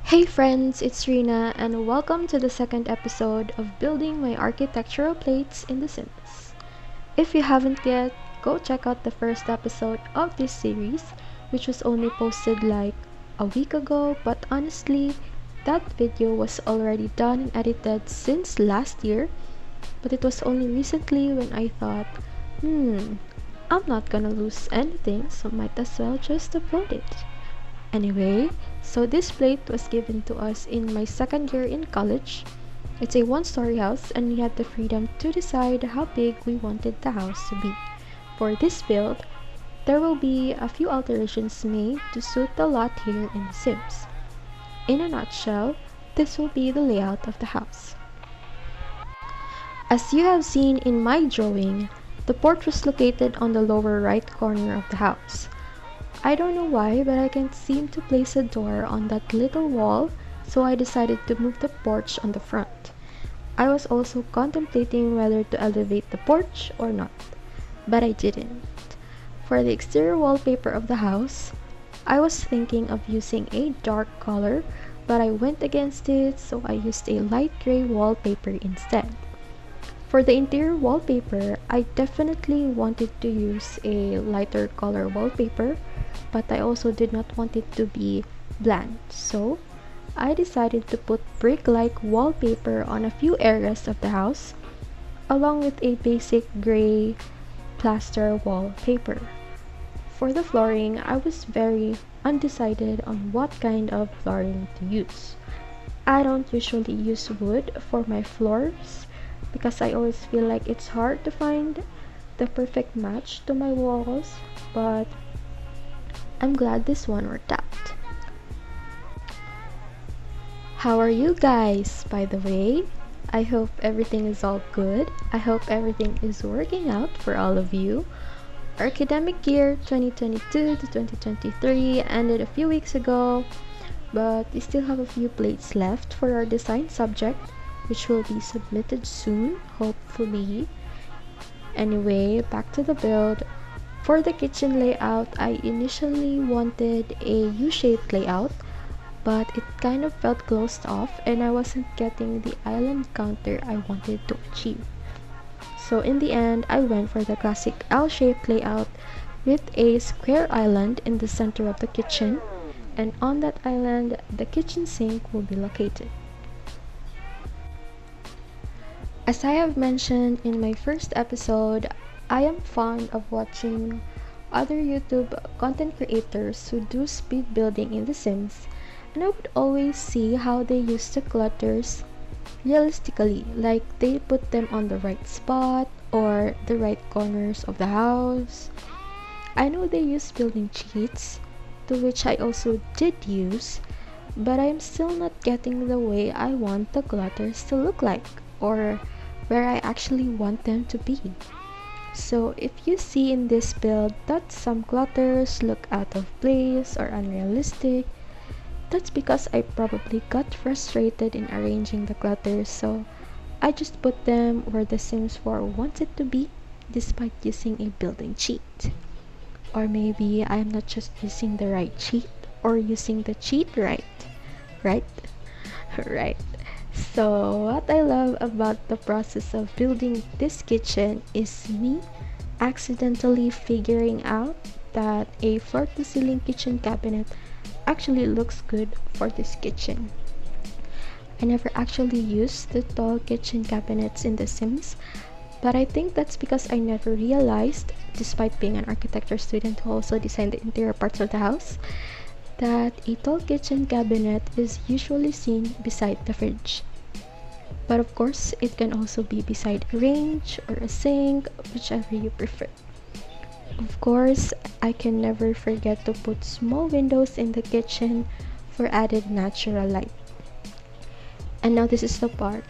Hey friends, it's Rina and welcome to the second episode of Building My Architectural Plates in The Sims. If you haven't yet, go check out the first episode of this series, which was only posted like a week ago, but honestly, that video was already done and edited since last year, but it was only recently when I thought, I'm not gonna lose anything, so might as well just upload it. Anyway, so this plate was given to us in my second year in college. It's a one-story house and we had the freedom to decide how big we wanted the house to be. For this build, there will be a few alterations made to suit the lot here in The Sims. In a nutshell, this will be the layout of the house. As you have seen in my drawing, the porch was located on the lower right corner of the house. I don't know why, but I can't seem to place a door on that little wall, so I decided to move the porch on the front. I was also contemplating whether to elevate the porch or not, but I didn't. For the exterior wallpaper of the house, I was thinking of using a dark color, but I went against it, so I used a light gray wallpaper instead. For the interior wallpaper, I definitely wanted to use a lighter color wallpaper, but I also did not want it to be bland, so I decided to put brick-like wallpaper on a few areas of the house, along with a basic gray plaster wallpaper. For the flooring, I was very undecided on what kind of flooring to use. I don't usually use wood for my floors because I always feel like it's hard to find the perfect match to my walls, but I'm glad this one worked out. How are you guys, by the way? I hope everything is all good. I hope everything is working out for all of you. Our academic year 2022 to 2023 ended a few weeks ago, but we still have a few plates left for our design subject, which will be submitted soon, hopefully. Anyway, back to the build. For the kitchen layout, I initially wanted a U-shaped layout, but it kind of felt closed off and I wasn't getting the island counter I wanted to achieve. So in the end, I went for the classic L-shaped layout with a square island in the center of the kitchen, and on that island, the kitchen sink will be located. As I have mentioned in my first episode, I am fond of watching other YouTube content creators who do speed building in The Sims, and I would always see how they use the clutters realistically, like they put them on the right spot or the right corners of the house. I know they use building cheats, to which I also did use, but I am still not getting the way I want the clutters to look like, or where I actually want them to be. So if you see in this build that some clutters look out of place or unrealistic, that's because I probably got frustrated in arranging the clutters, so I just put them where the Sims 4 wants it to be, despite using a building cheat. Or maybe I'm not just using the right cheat, or using the cheat right? Right? Right. So what I love about the process of building this kitchen is me accidentally figuring out that a floor-to-ceiling kitchen cabinet actually looks good for this kitchen. I never actually used the tall kitchen cabinets in The Sims, but I think that's because I never realized, despite being an architecture student who also designed the interior parts of the house, that a tall kitchen cabinet is usually seen beside the fridge. But of course, it can also be beside a range or a sink, whichever you prefer. Of course, I can never forget to put small windows in the kitchen for added natural light. And now this is the part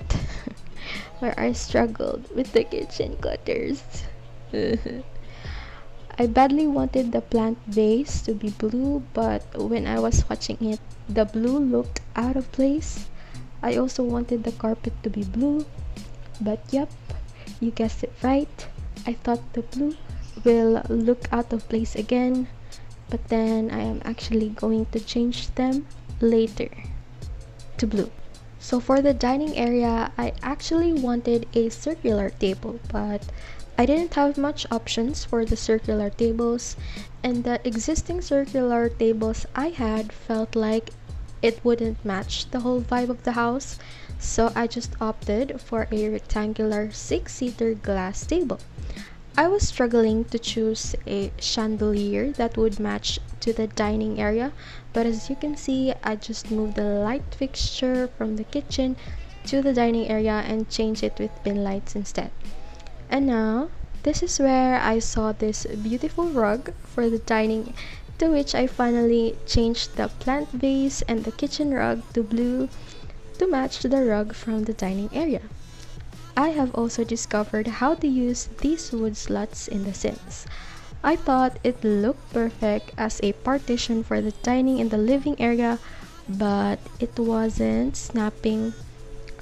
where I struggled with the kitchen clutters. I badly wanted the plant vase to be blue, but when I was watching it, the blue looked out of place. I also wanted the carpet to be blue, but yep, you guessed it right. I thought the blue will look out of place again, but then I am actually going to change them later. to blue. So for the dining area, I actually wanted a circular table, but I didn't have much options for the circular tables, and the existing circular tables I had felt like it wouldn't match the whole vibe of the house, so I just opted for a rectangular 6-seater glass table. I was struggling to choose a chandelier that would match to the dining area, but as you can see, I just moved the light fixture from the kitchen to the dining area and changed it with pin lights instead. And now, this is where I saw this beautiful rug for the dining, to which I finally changed the plant vase and the kitchen rug to blue to match the rug from the dining area. I have also discovered how to use these wood slats in The Sims. I thought it looked perfect as a partition for the dining and the living area, but it wasn't snapping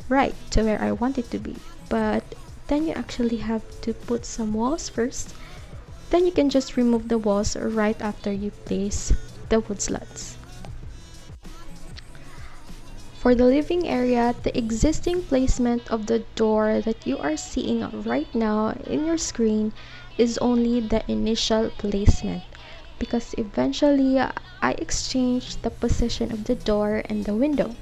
right to where I wanted to be. But then you actually have to put some walls first. Then you can just remove the walls right after you place the wood slats. For the living area, the existing placement of the door that you are seeing right now in your screen is only the initial placement, because eventually I exchanged the position of the door and the window.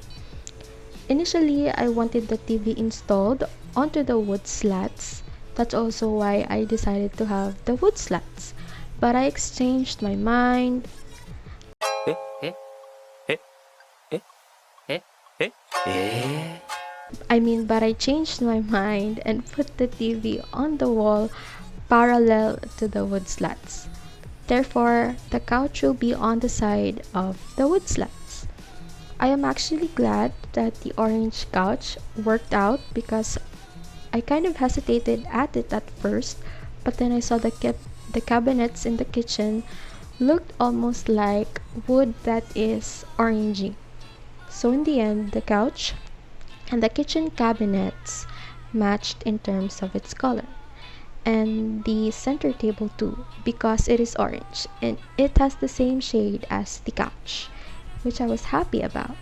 Initially, I wanted the TV installed onto the wood slats. That's also why I decided to have the wood slats. But I exchanged my mind. But I changed my mind and put the TV on the wall parallel to the wood slats. Therefore, the couch will be on the side of the wood slats. I am actually glad that the orange couch worked out, because I kind of hesitated at it at first, but then I saw the cabinets in the kitchen looked almost like wood that is orangey. So in the end, the couch and the kitchen cabinets matched in terms of its color. And the center table too, because it is orange and it has the same shade as the couch, which I was happy about.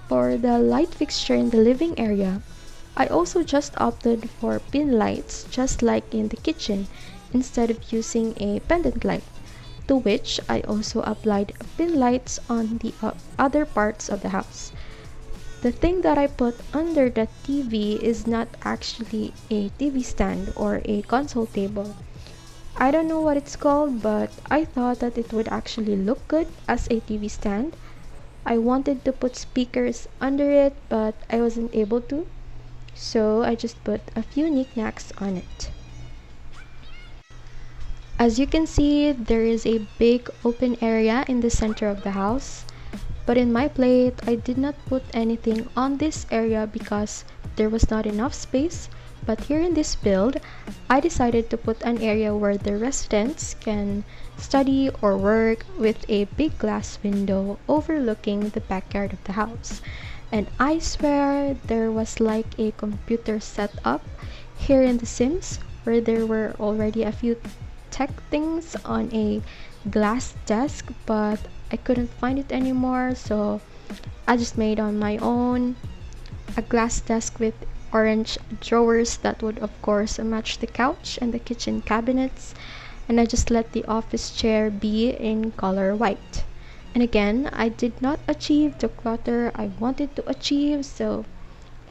For the light fixture in the living area, I also just opted for pin lights, just like in the kitchen, instead of using a pendant light, to which I also applied pin lights on the other parts of the house. The thing that I put under the TV is not actually a TV stand or a console table. I don't know what it's called, but I thought that it would actually look good as a TV stand. I wanted to put speakers under it, but I wasn't able to, so I just put a few knickknacks on it. As you can see, there is a big open area in the center of the house, but in my plate, I did not put anything on this area because there was not enough space. But here in this build, I decided to put an area where the residents can study or work, with a big glass window overlooking the backyard of the house. And I swear there was like a computer setup here in The Sims, where there were already a few tech things on a glass desk, but I couldn't find it anymore, so I just made on my own a glass desk with orange drawers that would of course match the couch and the kitchen cabinets, and I just let the office chair be in color white. And again, I did not achieve the clutter I wanted to achieve, so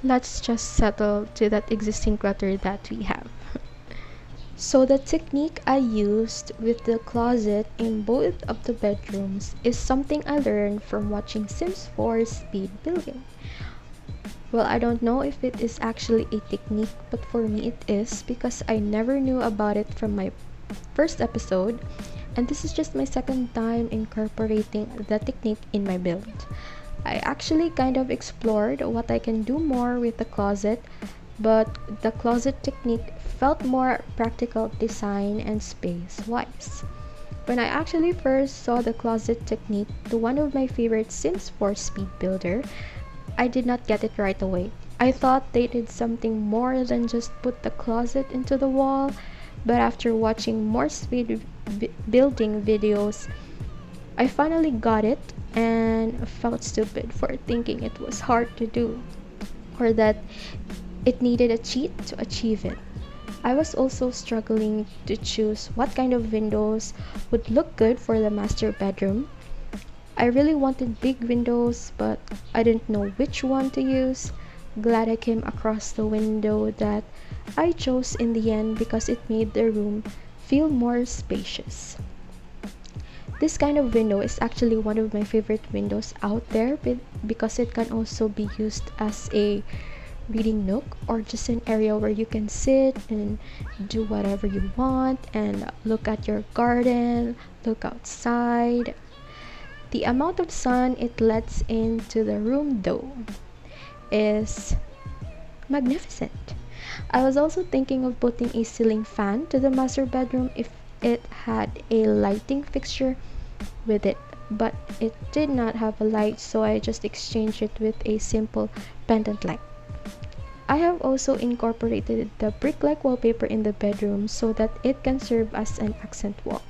let's just settle to that existing clutter that we have. So the technique I used with the closet in both of the bedrooms is something I learned from watching Sims 4 speed building. Well, I don't know if it is actually a technique, but for me it is, because I never knew about it from my first episode, and this is just my second time incorporating the technique in my build. I actually kind of explored what I can do more with the closet, but the closet technique felt more practical design and space wise. When I actually first saw the closet technique to one of my favorite Sims 4 speed builder, I did not get it right away. I thought they did something more than just put the closet into the wall, but after watching more speed building videos, I finally got it and felt stupid for thinking it was hard to do or that it needed a cheat to achieve it. I was also struggling to choose what kind of windows would look good for the master bedroom. I really wanted big windows, but I didn't know which one to use. Glad I came across the window that I chose in the end because it made the room feel more spacious. This kind of window is actually one of my favorite windows out there because it can also be used as a reading nook or just an area where you can sit and do whatever you want and look at your garden, look outside. The amount of sun it lets into the room, though, is magnificent. I was also thinking of putting a ceiling fan to the master bedroom if it had a lighting fixture with it, but it did not have a light, so I just exchanged it with a simple pendant light. I have also incorporated the brick-like wallpaper in the bedroom so that it can serve as an accent wall.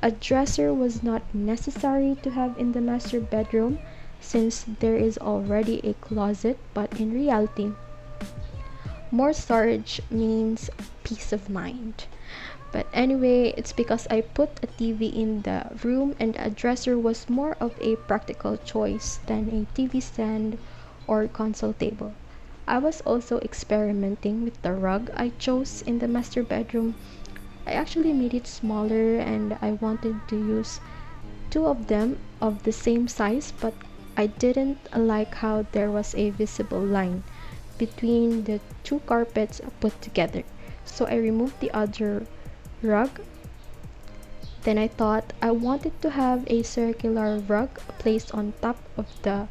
A dresser was not necessary to have in the master bedroom since there is already a closet, but in reality, more storage means peace of mind. But anyway, it's because I put a TV in the room and a dresser was more of a practical choice than a TV stand or console table. I was also experimenting with the rug I chose in the master bedroom. I actually made it smaller and I wanted to use two of them of the same size, but I didn't like how there was a visible line between the two carpets put together. So I removed the other rug. Then I thought I wanted to have a circular rug placed on top of the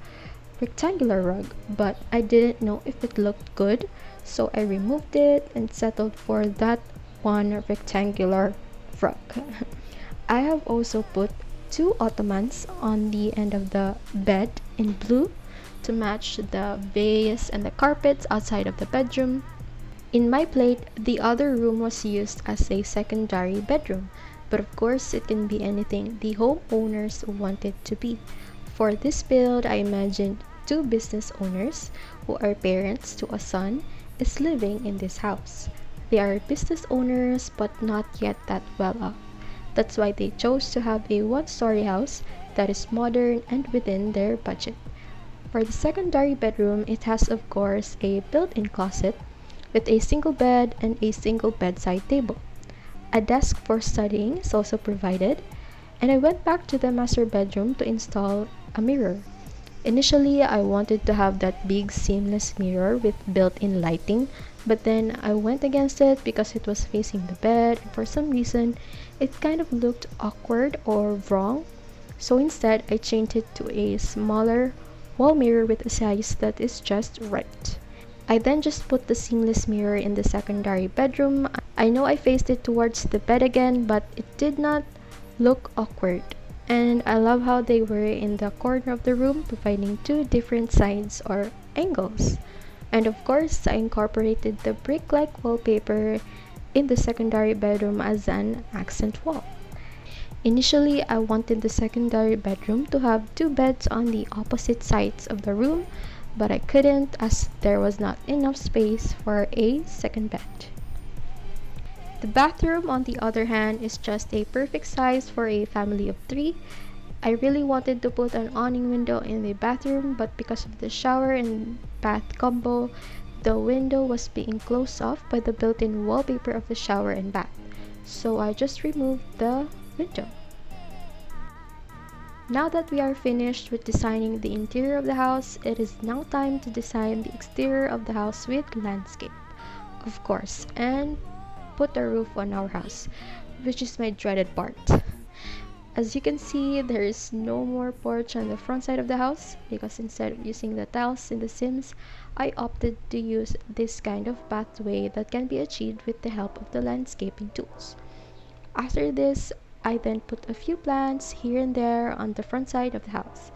rectangular rug, but I didn't know if it looked good, so I removed it and settled for that one rectangular rug. I have also put two ottomans on the end of the bed in blue to match the vase and the carpets outside of the bedroom. In my plate, the other room was used as a secondary bedroom, but of course it can be anything the homeowners want it to be. For this build, I imagined two business owners who are parents to a son is living in this house. They are business owners but not yet that well off. That's why they chose to have a one-story house that is modern and within their budget. For the secondary bedroom, it has of course a built-in closet with a single bed and a single bedside table. A desk for studying is also provided, and I went back to the master bedroom to install a mirror. Initially, I wanted to have that big seamless mirror with built-in lighting, but then I went against it because it was facing the bed and for some reason it kind of looked awkward or wrong. So instead, I changed it to a smaller wall mirror with a size that is just right. I then just put the seamless mirror in the secondary bedroom. I know I faced it towards the bed again, but it did not look awkward. And I love how they were in the corner of the room, providing two different sides or angles. And of course, I incorporated the brick-like wallpaper in the secondary bedroom as an accent wall. Initially, I wanted the secondary bedroom to have two beds on the opposite sides of the room, but I couldn't as there was not enough space for a second bed. The bathroom, on the other hand, is just a perfect size for a family of three. I really wanted to put an awning window in the bathroom, but because of the shower and bath combo, the window was being closed off by the built-in wallpaper of the shower and bath. So I just removed the window. Now that we are finished with designing the interior of the house, it is now time to design the exterior of the house with landscape, of course, and put a roof on our house, which is my dreaded part. As you can see, there is no more porch on the front side of the house because instead of using the tiles in the Sims, I opted to use this kind of pathway that can be achieved with the help of the landscaping tools. After this, I then put a few plants here and there on the front side of the house.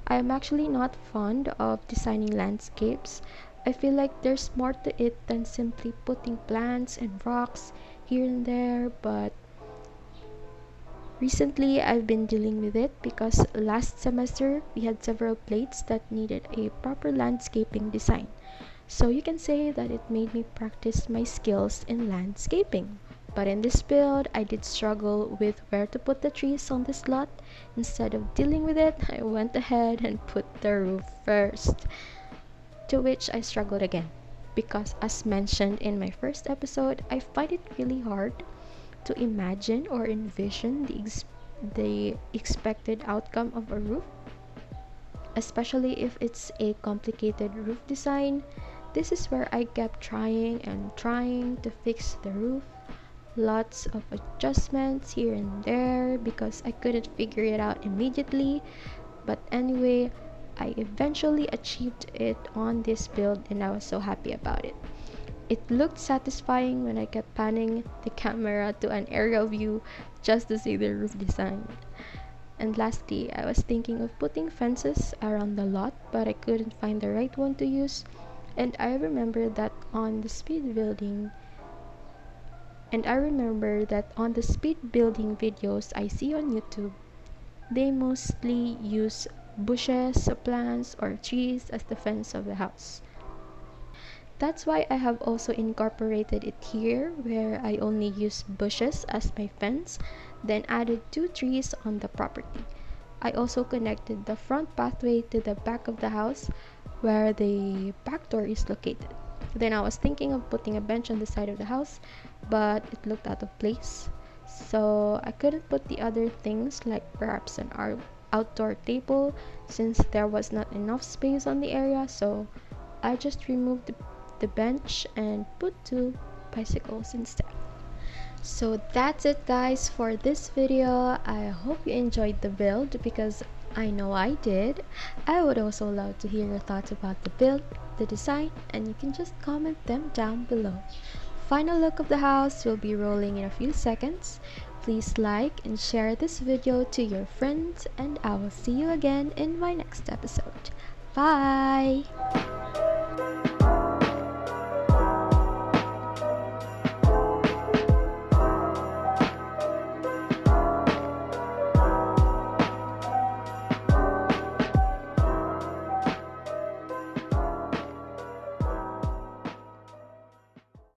I am actually not fond of designing landscapes. I feel like there's more to it than simply putting plants and rocks here and there, but Recently, I've been dealing with it because last semester we had several plates that needed a proper landscaping design. So you can say that it made me practice my skills in landscaping. But in this build, I did struggle with where to put the trees on this lot. Instead of dealing with it, I went ahead and put the roof first, to which I struggled again. Because, as mentioned in my first episode, I find it really hard to imagine or envision the expected outcome of a roof, especially if it's a complicated roof design. This is where I kept trying and trying to fix the roof. Lots of adjustments here and there because I couldn't figure it out immediately. But anyway, I eventually achieved it on this build and I was so happy about it. It looked satisfying when I kept panning the camera to an aerial view just to see the roof design. And lastly, I was thinking of putting fences around the lot, but I couldn't find the right one to use. And I remember that on the speed building videos I see on YouTube, they mostly use bushes, plants, or trees as the fence of the house. That's why I have also incorporated it here, where I only use bushes as my fence, then added 2 trees on the property. I also connected the front pathway to the back of the house, where the back door is located. Then I was thinking of putting a bench on the side of the house, but it looked out of place. So I couldn't put the other things like perhaps an outdoor table since there was not enough space on the area, so I just removed the bench and put 2 bicycles instead. So that's it guys for this video. I hope you enjoyed the build because I know I did. I would also love to hear your thoughts about the build, the design, and you can just comment them down below. Final look of the house will be rolling in a few seconds. Please like and share this video to your friends and I will see you again in my next episode. Bye!